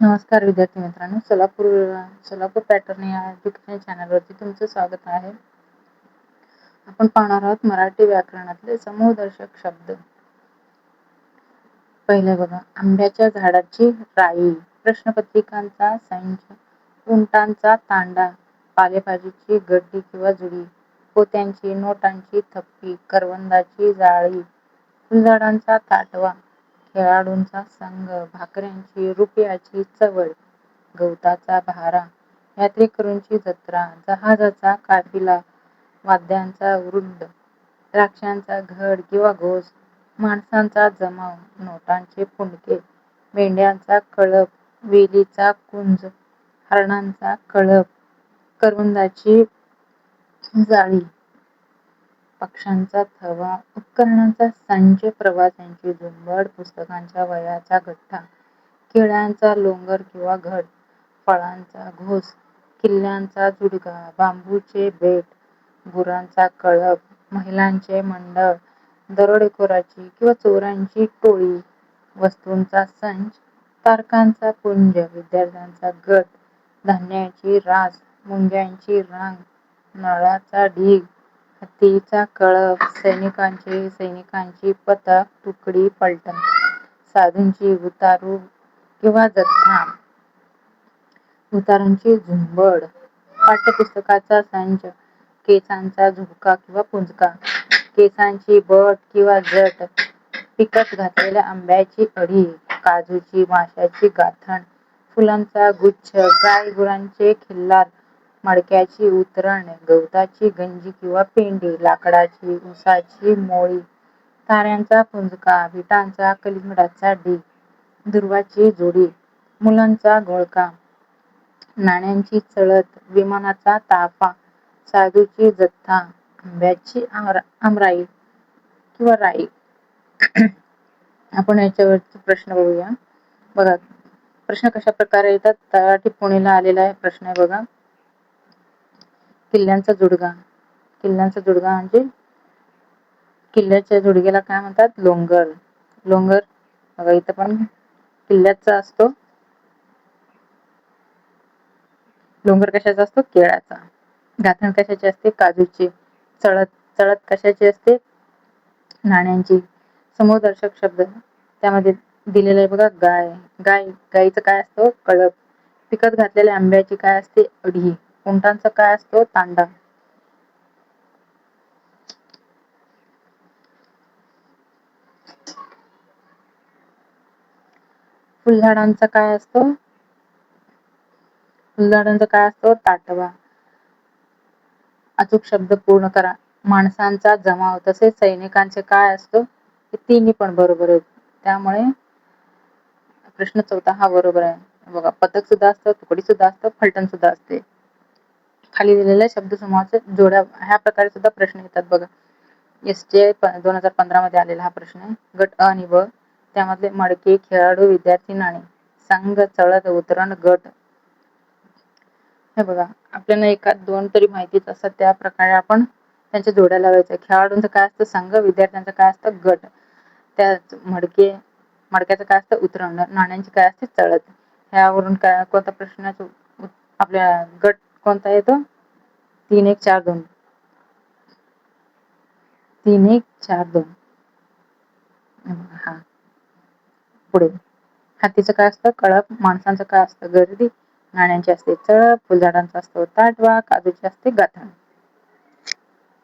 नमस्कार विद्यार्थी मित्रांनो, सोलापूर पॅटर्न या एज्युकेशन चॅनलवरती तुमचं स्वागत आहे. आपण पाहणार आहोत मराठी व्याकरणातले समूहदर्शक शब्द. पहिले बघा, आंब्याच्या झाडाची राई, प्रश्नपत्रिकांचा संच, उंटांचा तांडा, पालेभाजीची गड्डी किंवा जुडी, पोत्यांची नोटांची थप्पी, करवंदाची जाळी, फुलझाडांचा ताटवा, खेळाडूंचा संघ, भाकऱ्यांची रुपयाची चवळ, गवताचा भारा, यात्रेकरूंची जत्रा, जहाजाचा काफिला, वाद्यांचा वृंद, द्राक्षांचा घड किंवा घोस, माणसांचा जमाव, नोटांचे पुंडके, मेंढ्यांचा कळप, वेलीचा कुंज, हरणांचा कळप, करवंदाची जाळी, पक्ष्यांचा थवा, उपकरणांचा संच, प्रवाशांची झुंबड, पुस्तकांच्या वह्यांचा गठ्ठा, केळ्यांचा लोंगर किंवा घड, फळांचा घोस, किल्ल्यांचा जुडगा, बांबूचे बेट, गुरांचा कळप, महिलांचे मंडळ, दरोडेखोराची किंवा चोरांची टोळी, वस्तूंचा संच, तारकांचा पुंज, विद्यार्थ्यांचा गट, धान्याची रास, मुंग्यांची रांग, नळाचा ढीग, हत्तीचा कळप, सैनिकांची पथक, तुकडी, पलटण, साधूंची उतारू किंवा जत्था, उतारांची झुंबड, पाठ्यपुस्तकाचा संच, केसांचा झुपका किंवा पुंजका, केसांची बट किंवा जट, पिकत घातलेल्या आंब्याची अढी, काजूची माशाची गाथण, फुलांचा गुच्छ, गाय गुरांचे खिल्लार, मडक्याची उतरण, गवताची गंजी किंवा पेंडी, लाकडाची उसाची मोळी, ताऱ्यांचा पुंजका, विटांचा कलिंगडाचा ढीग, दुर्वाची जोडी, मुलांचा घोळका, नाण्यांची चळत, विमानाचा ताफा, साधूची जत्था, आंब्याची आमराई किंवा राई. आपण याच्यावरती प्रश्न बघूया. बघा, प्रश्न कशा प्रकारे येतात. तळाटी पुणेला आलेला आहे प्रश्न आहे बघा. किल्ल्यांचा जुडगा. किल्ल्यांचा जुडगा म्हणजे किल्ल्याच्या जुडग्याला काय म्हणतात? लोंगर. लोंगर बघा इथं पण किल्ल्याचा असतो. लोंगर कशाचा असतो? केळाचा. गाथण कशाची असते? काजूची. चळत कशाची असते? नाण्यांची. समूहदर्शक शब्द त्यामध्ये दिलेला आहे बघा. गायीचं काय असतो? कळप. पिकत घातलेल्या आंब्याची काय असते? अढी. उंटांचा काय असतो? तांडा. फुलझाडांचा काय असतो? फुलझाडांचा काय असतो? ताटवा. अचूक शब्द पूर्ण करा. माणसांचा जमाव तसेच सैनिकांचे काय असतो? हे तिन्ही पण बरोबर आहेत. त्यामुळे प्रश्न 4 हा बरोबर आहे. बघा, पथक सुद्धा असतं, तुकडी सुद्धा असतं, फलटण सुद्धा असते. खाली दिलेल्या शब्दसमूहाचे जोड्या ह्या प्रकारे सुद्धा प्रश्न येतात बघा. STI 2015 मध्ये आलेला हा प्रश्न आहे. गट अ आणि ब त्यामधले मडके, खेळाडू, विद्यार्थी, नाणे, संघ, चळत, उतरण, गट. हे बघा, आपल्याला एखाद दोन तरी माहितीच असतात. त्या प्रकारे आपण त्यांच्या जोड्या लावायच्या. खेळाडूंचं काय असतं? संघ. विद्यार्थ्यांचं काय असतं? गट. त्यात मडक्याचं काय असतं? उतरण. नाण्यांची काय असते? चळत. ह्यावरून काय कोणता प्रश्नाचा आपल्या गट कोणता येतो? 3 1 4 2. 3 1 4 2. हा. पुढे हत्तीचं काय असतं? कळप. माणसांचं काय असतं? गर्दी. नाण्यांची असते चळप. फुलझाडांचा असतो ताटवा. काजूची असते गाथण.